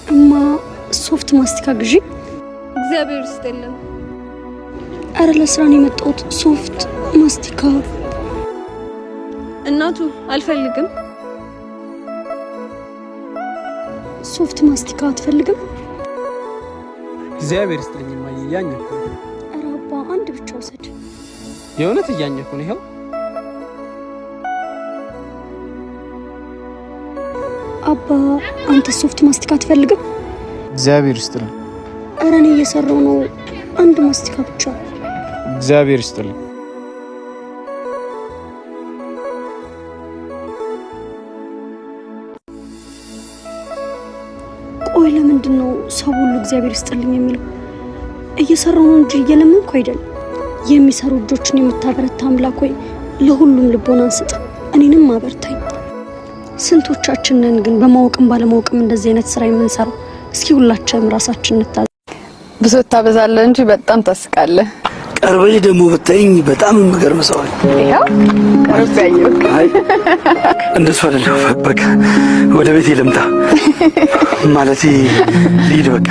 እማ ሶፍት ማስቲካ ግዢ። እግዚአብሔር ይስጥልን። አረ ለስራ ነው የመጣሁት። ሶፍት ማስቲካ። እናቱ አልፈልግም። ሶፍት ማስቲካ አትፈልግም? እግዚአብሔር ይስጥልኝ ማየ ያኛኩ። አረ አባ አንድ ብቻ ወሰድ። የእውነት እያኛኩ ነው ይሄው። አባ አንተ ሶፍት ማስቲካ አትፈልግም? እግዚአብሔር ይስጥልኝ። አረ እኔ እየሰራው ነው። አንድ ማስቲካ ብቻ። እግዚአብሔር ይስጥልኝ። ቆይ ለምንድን ነው ሰው ሁሉ እግዚአብሔር ይስጥልኝ የሚለው? እየሰራው ነው እንጂ እየለመንኩ አይደል። የሚሰሩ እጆችን የምታበረታ አምላክ ሆይ ለሁሉም ልቦናን ስጥ፣ እኔንም አበርታኝ። ስንቶቻችን ነን ግን በማወቅም ባለማወቅም እንደዚህ አይነት ስራ የምንሰራው? እስኪ ሁላችንም ራሳችንን እንታዘብ። ብዙ ታበዛለህ እንጂ በጣም ታስቃለህ። ቀርበሽ ደግሞ ብታይኝ በጣም የምገርም ሰው ነኝ። ይሄው ቀርበሽ ያየው። አይ እንደሱ አይደለም። በቃ ወደ ቤቴ ልምጣ ማለቴ ልሂድ በቃ።